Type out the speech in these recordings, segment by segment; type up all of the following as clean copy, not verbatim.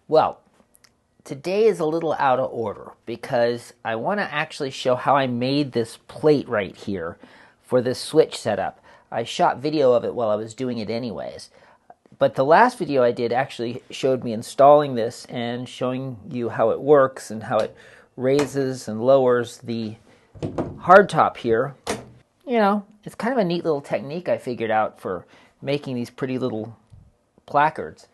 Well, today is a little out of order because I want to actually show how I made this plate right here for this switch setup. I shot video of it while I was doing it anyways. But the last video I did actually showed me installing this and showing you how it works and how it raises and lowers the hardtop here. You know, it's kind of a neat little technique I figured out for making these pretty little placards.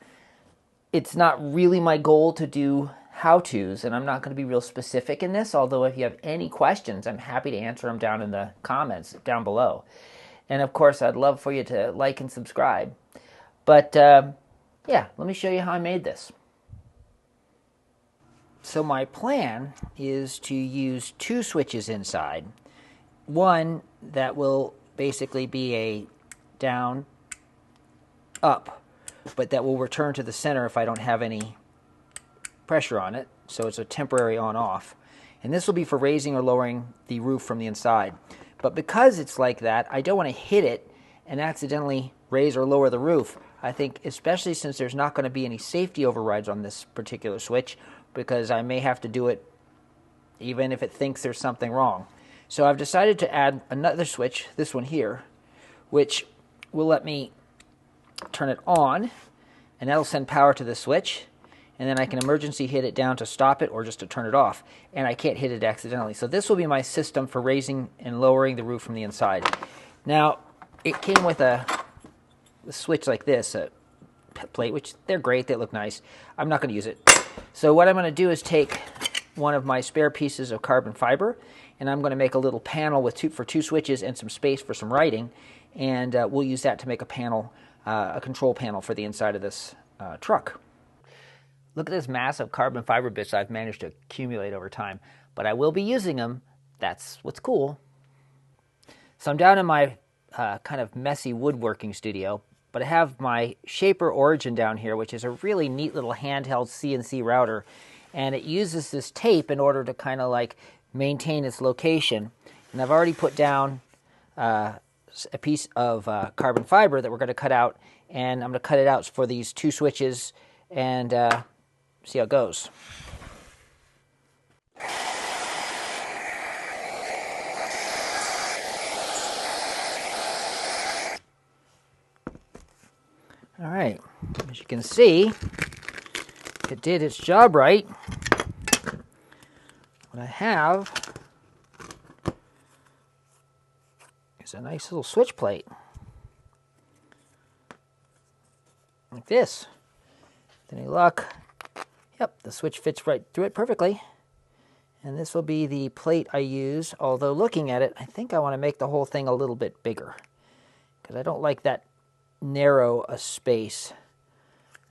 It's not really my goal to do how-tos, and I'm not going to be real specific in this, although if you have any questions, I'm happy to answer them down in the comments down below. And of course, I'd love for you to like and subscribe. But yeah, let me show you how I made this. So my plan is to use two switches inside. One that will basically be a down, up, but that will return to the center if I don't have any pressure on it. So it's a temporary on-off. And this will be for raising or lowering the roof from the inside. But because it's like that, I don't want to hit it and accidentally raise or lower the roof. I think especially since there's not going to be any safety overrides on this particular switch, because I may have to do it even if it thinks there's something wrong. So I've decided to add another switch, this one here, which will let me turn it on, and that'll send power to the switch, and then I can emergency hit it down to stop it or just to turn it off, and I can't hit it accidentally. So this will be my system for raising and lowering the roof from the inside. Now, it came with a switch like this, a plate, which they're great, they look nice. I'm not going to use it. So what I'm going to do is take one of my spare pieces of carbon fiber, and I'm going to make a little panel with for two switches and some space for some writing, and we'll use that to make a panel, a control panel for the inside of this truck. Look at this massive carbon fiber bits I've managed to accumulate over time, but I will be using them. That's what's cool. So I'm down in my kind of messy woodworking studio, but I have my Shaper Origin down here, which is a really neat little handheld CNC router, and it uses this tape in order to kind of like maintain its location. And I've already put down a piece of carbon fiber that we're going to cut out, and I'm going to cut it out for these two switches and see how it goes. All right, as you can see, it did its job right. What I have is a nice little switch plate, like this. With any luck, yep, the switch fits right through it perfectly. And this will be the plate I use, although looking at it, I think I want to make the whole thing a little bit bigger, because I don't like that narrow a space,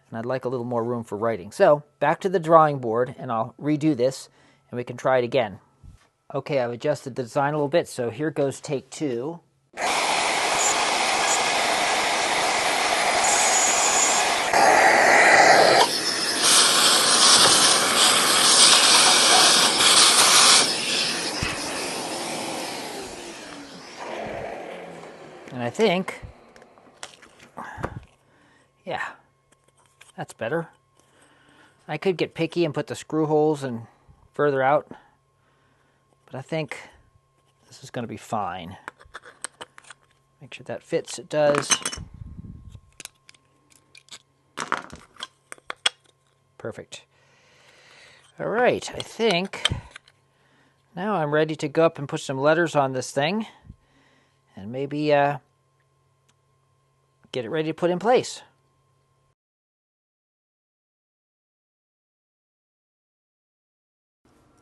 and I'd like a little more room for writing. So back to the drawing board, and I'll redo this and we can try it again. Okay, I've adjusted the design a little bit, so here goes take two. And I think, yeah, that's better. I could get picky and put the screw holes and further out, but I think this is going to be fine. Make sure that fits. It does. Perfect. All right, I think now I'm ready to go up and put some letters on this thing and maybe get it ready to put in place.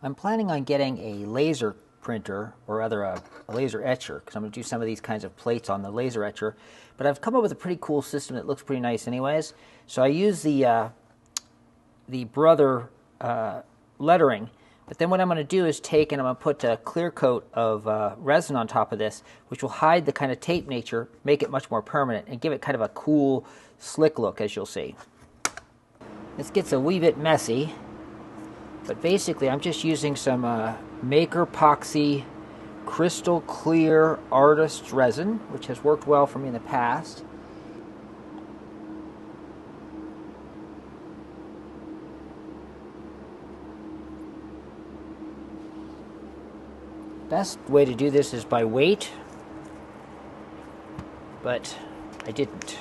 I'm planning on getting a laser printer, or rather a laser etcher, because I'm going to do some of these kinds of plates on the laser etcher. But I've come up with a pretty cool system that looks pretty nice anyways. So I use the Brother lettering. But then what I'm going to do is take and I'm going to put a clear coat of resin on top of this, which will hide the kind of tape nature, make it much more permanent, and give it kind of a cool, slick look, as you'll see. This gets a wee bit messy. But basically, I'm just using some Maker Epoxy crystal clear artist resin, which has worked well for me in the past. Best way to do this is by weight, but I didn't.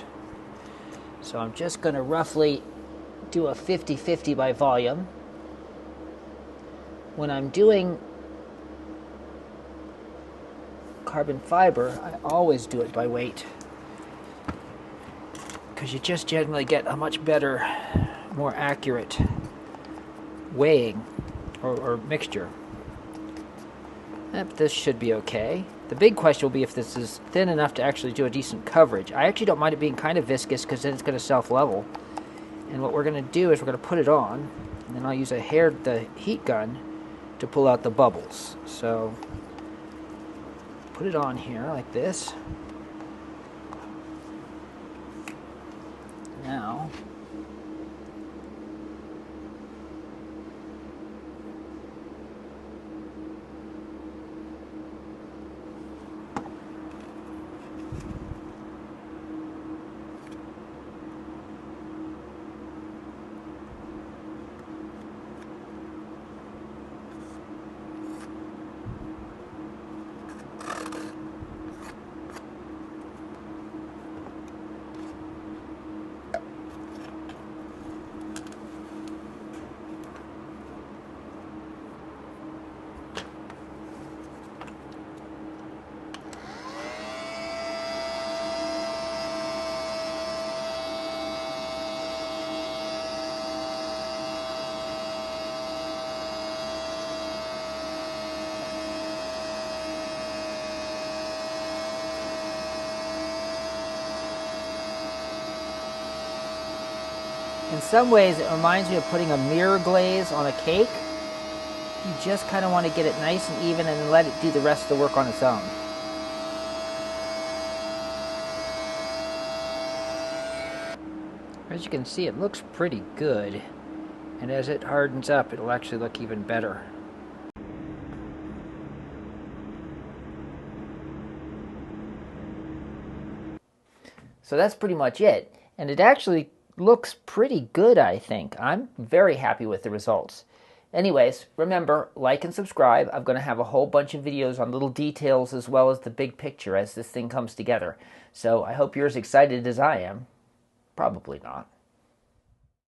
So I'm just going to roughly do a 50-50 by volume. When I'm doing carbon fiber, I always do it by weight, because you just generally get a much better, more accurate weighing or mixture. This should be okay. The big question will be if this is thin enough to actually do a decent coverage. I actually don't mind it being kind of viscous, because then it's going to self-level. And what we're going to do is we're going to put it on, and then I'll use the heat gun to pull out the bubbles. So put it on here like this. Now in some ways, it reminds me of putting a mirror glaze on a cake. You just kind of want to get it nice and even and let it do the rest of the work on its own. As you can see, it looks pretty good. And as it hardens up, it'll actually look even better. So that's pretty much it. And it actually looks pretty good, I think. I'm very happy with the results. Anyways, remember, like and subscribe. I'm going to have a whole bunch of videos on little details as well as the big picture as this thing comes together. So I hope you're as excited as I am. Probably not.